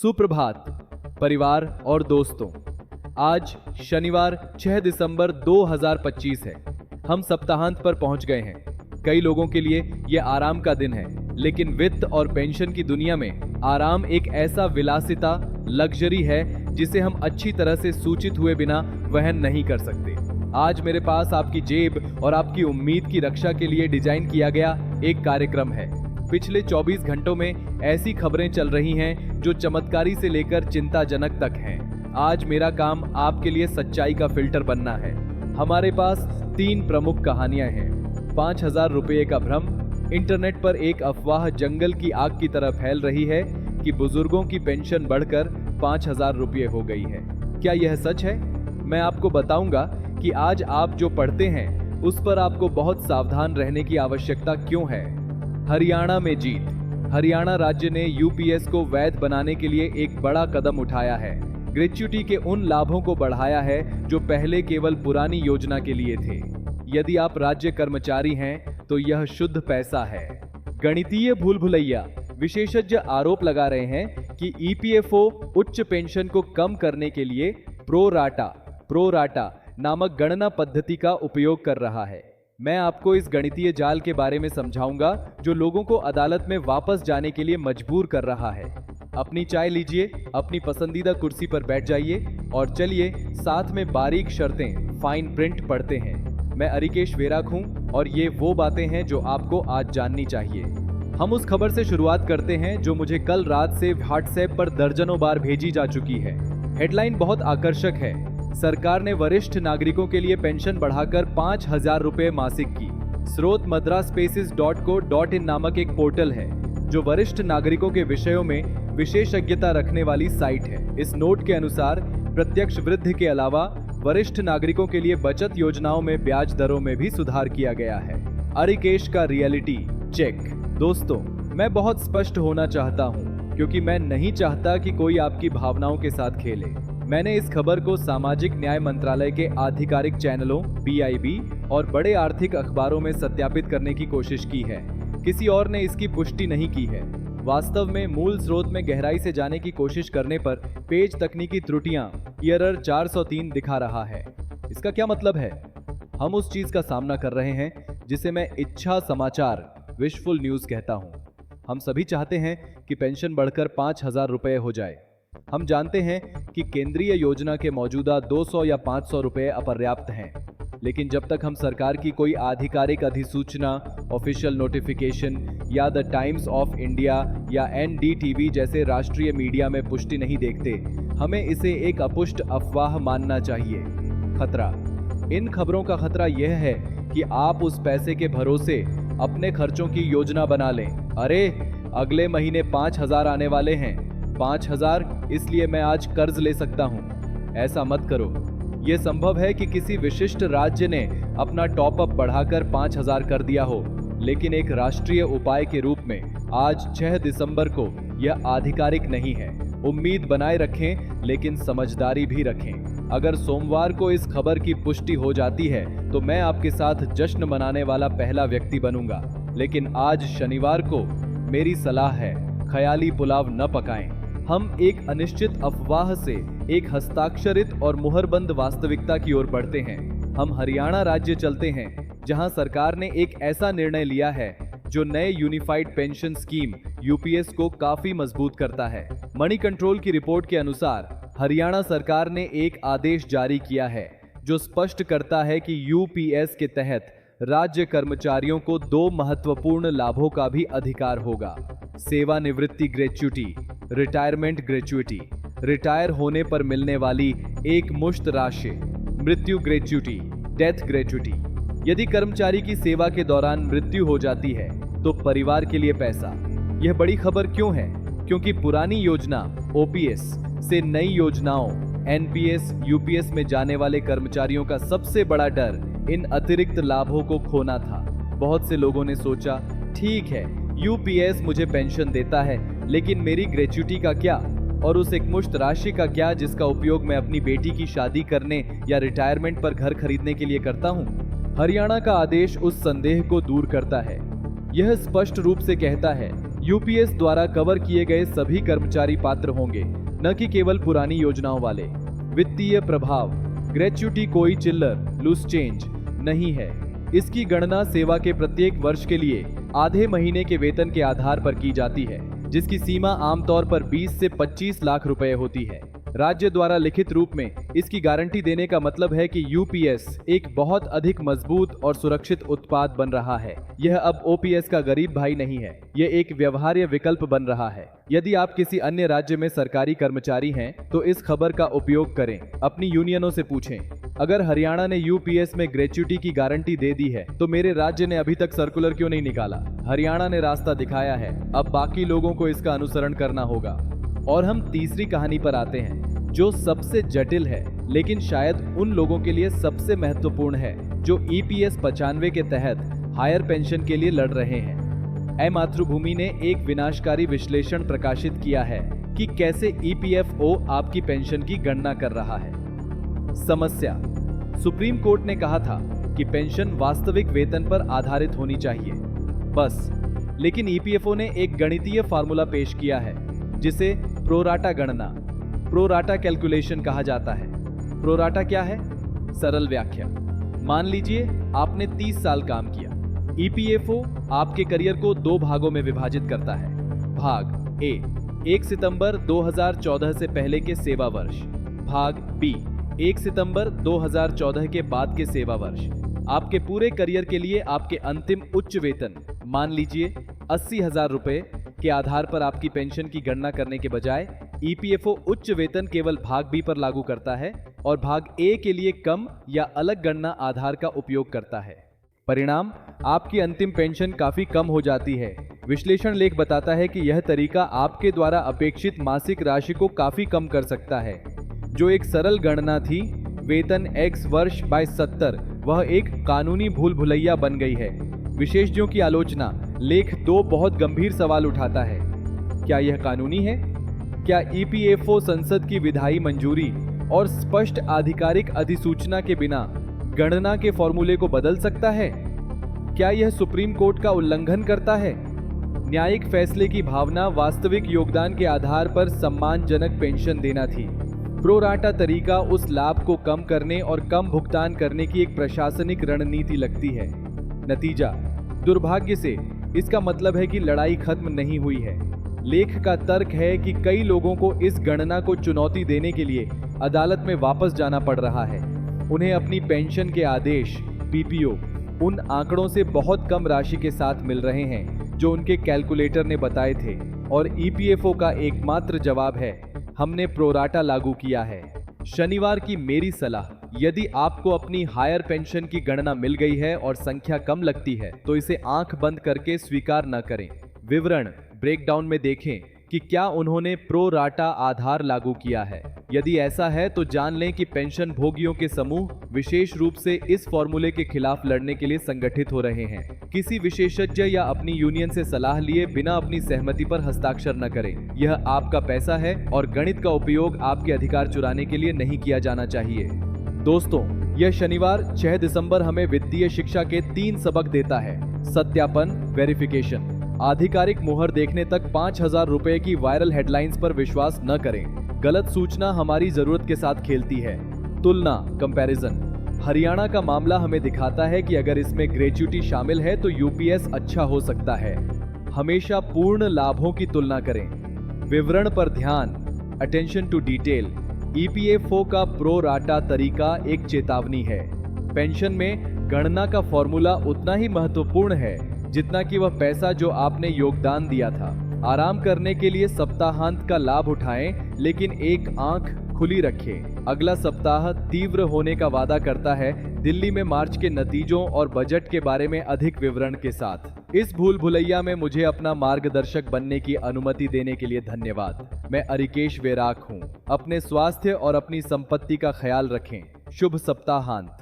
सुप्रभात परिवार और दोस्तों। आज शनिवार 6 दिसंबर 2025 है। हम सप्ताहांत पर पहुंच गए हैं। कई लोगों के लिए यह आराम का दिन है, लेकिन वित्त और पेंशन की दुनिया में आराम एक ऐसा विलासिता लग्जरी है जिसे हम अच्छी तरह से सूचित हुए बिना वहन नहीं कर सकते। आज मेरे पास आपकी जेब और आपकी उम्मीद की रक्षा के लिए डिजाइन किया गया एक कार्यक्रम है। पिछले 24 घंटों में ऐसी खबरें चल रही हैं जो चमत्कारी से लेकर चिंताजनक तक हैं। आज मेरा काम आपके लिए सच्चाई का फिल्टर बनना है। हमारे पास 3 प्रमुख कहानियां हैं। 5000 रुपये का भ्रम, इंटरनेट पर एक अफवाह जंगल की आग की तरह फैल रही है कि बुजुर्गों की पेंशन बढ़कर 5000 रुपये हो गई है। क्या यह सच है? मैं आपको बताऊंगा कि आज आप जो पढ़ते हैं उस पर आपको बहुत सावधान रहने की आवश्यकता क्यों है। हरियाणा में जीत। हरियाणा राज्य ने यूपीएस को वैध बनाने के लिए एक बड़ा कदम उठाया है। ग्रेच्युटी के उन लाभों को बढ़ाया है जो पहले केवल पुरानी योजना के लिए थे। यदि आप राज्य कर्मचारी हैं तो यह शुद्ध पैसा है। गणितीय भूल भुलैया। विशेषज्ञ आरोप लगा रहे हैं कि ईपीएफओ उच्च पेंशन को कम करने के लिए प्रोराटा नामक गणना पद्धति का उपयोग कर रहा है। मैं आपको इस गणितीय जाल के बारे में समझाऊंगा जो लोगों को अदालत में वापस जाने के लिए मजबूर कर रहा है। अपनी चाय लीजिए, अपनी पसंदीदा कुर्सी पर बैठ जाइए और चलिए साथ में बारीक शर्तें, फाइन प्रिंट पढ़ते हैं। मैं अरिकेश वेराक हूं और ये वो बातें हैं जो आपको आज जाननी चाहिए। हम उस खबर से शुरुआत करते हैं जो मुझे कल रात से व्हाट्सएप पर दर्जनों बार भेजी जा चुकी है। हेडलाइन बहुत आकर्षक है। सरकार ने वरिष्ठ नागरिकों के लिए पेंशन बढ़ाकर 5000 रुपये मासिक की। स्रोत madrasspaces.co.in नामक एक पोर्टल है जो वरिष्ठ नागरिकों के विषयों में विशेषज्ञता रखने वाली साइट है। इस नोट के अनुसार प्रत्यक्ष वृद्धि के अलावा वरिष्ठ नागरिकों के लिए बचत योजनाओं में ब्याज दरों में भी सुधार किया गया है। अरिकेश का रियलिटी चेक। दोस्तों, मैं बहुत स्पष्ट होना चाहता हूं क्योंकि मैं नहीं चाहता कि कोई आपकी भावनाओं के साथ खेले। मैंने इस खबर को सामाजिक न्याय मंत्रालय के आधिकारिक चैनलों PIB और बड़े आर्थिक अखबारों में सत्यापित करने की कोशिश की है। किसी और ने इसकी पुष्टि नहीं की है। वास्तव में मूल स्रोत में गहराई से जाने की कोशिश करने पर पेज तकनीकी त्रुटियां एरर 403 दिखा रहा है। इसका क्या मतलब है? हम उस चीज का सामना कर रहे हैं जिसे मैं इच्छा समाचार विशफुल न्यूज कहता हूं। हम सभी चाहते हैं कि पेंशन बढ़कर 5000 रुपये हो जाए। हम जानते हैं कि केंद्रीय योजना के मौजूदा 200 या 500 रुपये अपर्याप्त हैं, लेकिन जब तक हम सरकार की कोई आधिकारिक अधिसूचना, ऑफिशियल नोटिफिकेशन या द टाइम्स ऑफ इंडिया या NDTV जैसे राष्ट्रीय मीडिया में पुष्टि नहीं देखते, हमें इसे एक अपुष्ट अफवाह मानना चाहिए। खतरा। इन खबरों का खतरा यह है कि आप उस पैसे के भरोसे अपने खर्चों की योजना बना लें। अरे, अगले महीने 5000 आने वाले हैं, 5000 इसलिए मैं आज कर्ज ले सकता हूं। ऐसा मत करो। यह संभव है कि किसी विशिष्ट राज्य ने अपना टॉप अप बढ़ाकर 5000 कर दिया हो, लेकिन एक राष्ट्रीय उपाय के रूप में आज 6 दिसंबर को यह आधिकारिक नहीं है। उम्मीद बनाए रखें, लेकिन समझदारी भी रखें। अगर सोमवार को इस खबर की पुष्टि हो जाती है तो मैं आपके साथ जश्न मनाने वाला पहला व्यक्ति बनूंगा, लेकिन आज शनिवार को मेरी सलाह है, ख्याली पुलाव न पकाएं। हम एक अनिश्चित अफवाह से एक हस्ताक्षरित और मुहरबंद वास्तविकता की ओर बढ़ते हैं। हम हरियाणा राज्य चलते हैं जहां सरकार ने एक ऐसा निर्णय लिया है जो नए यूनिफाइड पेंशन स्कीम UPS को काफी मजबूत करता है। मनी कंट्रोल की रिपोर्ट के अनुसार हरियाणा सरकार ने एक आदेश जारी किया है जो स्पष्ट करता है कि UPS के तहत राज्य कर्मचारियों को 2 महत्वपूर्ण लाभों का भी अधिकार होगा। सेवानिवृत्ति ग्रेच्युटी, रिटायरमेंट ग्रेच्युटी, रिटायर होने पर मिलने वाली एक मुश्त राशि, मृत्यु ग्रेच्युटी, डेथ ग्रेच्युटी। यदि कर्मचारी की सेवा के दौरान मृत्यु हो जाती है तो परिवार के लिए पैसा। यह बड़ी खबर क्यों है? क्योंकि पुरानी योजना OPS से नई योजनाओं NPS, UPS में जाने वाले कर्मचारियों का सबसे बड़ा डर इन अतिरिक्त लाभों को खोना था। बहुत से लोगों ने सोचा, ठीक है, UPS मुझे पेंशन देता है, लेकिन मेरी ग्रेच्युटी का क्या और उस एक मुश्त राशि का क्या जिसका उपयोग मैं अपनी बेटी की शादी करने या रिटायरमेंट पर घर खरीदने के लिए करता हूं? हरियाणा का आदेश उस संदेह को दूर करता है। यह स्पष्ट रूप से कहता है यूपीएस द्वारा कवर किए गए सभी कर्मचारी पात्र होंगे, न कि केवल पुरानी योजनाओं वाले। वित्तीय प्रभाव, ग्रेच्युटी कोई चिल्लर लूज चेंज नहीं है। इसकी गणना सेवा के प्रत्येक वर्ष के लिए आधे महीने के वेतन के आधार पर की जाती है, जिसकी सीमा आमतौर पर 20 से 25 लाख रुपए होती है। राज्य द्वारा लिखित रूप में इसकी गारंटी देने का मतलब है कि यूपीएस एक बहुत अधिक मजबूत और सुरक्षित उत्पाद बन रहा है। यह अब ओपीएस का गरीब भाई नहीं है, यह एक व्यवहार्य विकल्प बन रहा है। यदि आप किसी अन्य राज्य में सरकारी कर्मचारी हैं, तो इस खबर का उपयोग करें, अपनी यूनियनों से पूछें। अगर हरियाणा ने यूपीएस में ग्रेच्युटी की गारंटी दे दी है, तो मेरे राज्य ने अभी तक सर्कुलर क्यों नहीं निकाला? हरियाणा ने रास्ता दिखाया है, अब बाकी लोगों को इसका अनुसरण करना होगा। और हम तीसरी कहानी पर आते हैं, जो सबसे जटिल है, लेकिन शायद उन लोगों के लिए सबसे महत्वपूर्ण है जो ईपीएस 95 के तहत हायर पेंशन के लिए लड़ रहे हैं। मातृभूमि ने एक विनाशकारी विश्लेषण प्रकाशित किया है कि कैसे ईपीएफओ आपकी पेंशन की गणना कर रहा है। समस्या, सुप्रीम कोर्ट ने कहा था कि पेंशन वास्तविक वेतन पर आधारित होनी चाहिए, बस। लेकिन ईपीएफओ ने एक गणितीय फार्मूला पेश किया है जिसे प्रोराटा गणना, प्रोराटा कैलकुलेशन कहा जाता है। प्रोराटा क्या है? सरल व्याख्या, मान लीजिए आपने 30 साल काम किया। ईपीएफओ आपके करियर को 2 भागों में विभाजित करता है। भाग ए, 1 सितंबर 2014 से पहले के सेवा वर्ष। भाग बी, 1 सितंबर 2014 के बाद के सेवा वर्ष। आपके पूरे करियर के लिए आपके अंतिम उच्च वेतन, मान लीजिए 80,000 रुपए के आधार पर आपकी पेंशन की गणना करने के बजाय ईपीएफओ उच्च वेतन केवल भाग बी पर लागू करता है और भाग ए के लिए कम या अलग गणना आधार का उपयोग करता है। परिणाम, आपकी अंतिम पेंशन काफी कम हो जाती है। विश्लेषण लेख बताता है कि यह तरीका आपके द्वारा अपेक्षित मासिक राशि को काफी कम कर सकता है। जो एक सरल गणना थी, वेतन x वर्ष बाय 70, वह एक कानूनी भूल भुलैया बन गई है। विशेषज्ञों की आलोचना, लेख 2 बहुत गंभीर सवाल उठाता है। क्या यह कानूनी है? क्या ईपीएफओ संसद की विधायी मंजूरी और स्पष्ट आधिकारिक अधिसूचना के बिना गणना के फॉर्मूले को बदल सकता है? क्या यह सुप्रीम कोर्ट का उल्लंघन करता है? न्यायिक फैसले की भावना वास्तविक योगदान के आधार पर सम्मानजनक पेंशन देना थी। प्रोराटा तरीका उस लाभ को कम करने और कम भुगतान करने की एक प्रशासनिक रणनीति लगती है। नतीजा, दुर्भाग्य से इसका मतलब है कि लड़ाई खत्म नहीं हुई है। लेख का तर्क है कि कई लोगों को इस गणना को चुनौती देने के लिए अदालत में वापस जाना पड़ रहा है। उन्हें अपनी पेंशन के आदेश पीपीओ उन आंकड़ों से बहुत कम राशि के साथ मिल रहे हैं जो उनके कैलकुलेटर ने बताए थे, और ईपीएफओ का एकमात्र जवाब है, हमने प्रोराटा लागू किया है। शनिवार की मेरी सलाह, यदि आपको अपनी हायर पेंशन की गणना मिल गई है और संख्या कम लगती है, तो इसे आंख बंद करके स्वीकार न करें। विवरण ब्रेकडाउन में देखें कि क्या उन्होंने प्रोराटा आधार लागू किया है। यदि ऐसा है तो जान लें कि पेंशन भोगियों के समूह विशेष रूप से इस फॉर्मूले के खिलाफ लड़ने के लिए संगठित हो रहे हैं। किसी विशेषज्ञ या अपनी यूनियन से सलाह लिए बिना अपनी सहमति पर हस्ताक्षर न करें। यह आपका पैसा है और गणित का उपयोग आपके अधिकार चुराने के लिए नहीं किया जाना चाहिए। दोस्तों, यह शनिवार 6 दिसंबर हमें वित्तीय शिक्षा के 3 सबक देता है। सत्यापन, वेरिफिकेशन। आधिकारिक मुहर देखने तक 5,000 रुपए की वायरल हेडलाइंस पर विश्वास न करें। गलत सूचना हमारी जरूरत के साथ खेलती है। तुलना, कंपैरिजन। हरियाणा का मामला हमें दिखाता है कि अगर इसमें ग्रेच्युटी शामिल है तो यूपीएस अच्छा हो सकता है। हमेशा पूर्ण लाभों की तुलना करें। विवरण पर ध्यान, अटेंशन टू डिटेल। ईपीएफओ का प्रोराटा तरीका एक चेतावनी है। पेंशन में गणना का फॉर्मूला उतना ही महत्वपूर्ण है जितना कि वह पैसा जो आपने योगदान दिया था। आराम करने के लिए सप्ताहांत का लाभ उठाएं, लेकिन एक आंख खुली रखें। अगला सप्ताह तीव्र होने का वादा करता है, दिल्ली में मार्च के नतीजों और बजट के बारे में अधिक विवरण के साथ। इस भूल भुलैया में मुझे अपना मार्गदर्शक बनने की अनुमति देने के लिए धन्यवाद। मैं अरिकेश वेराक हूँ। अपने स्वास्थ्य और अपनी संपत्ति का ख्याल रखें। शुभ सप्ताहांत।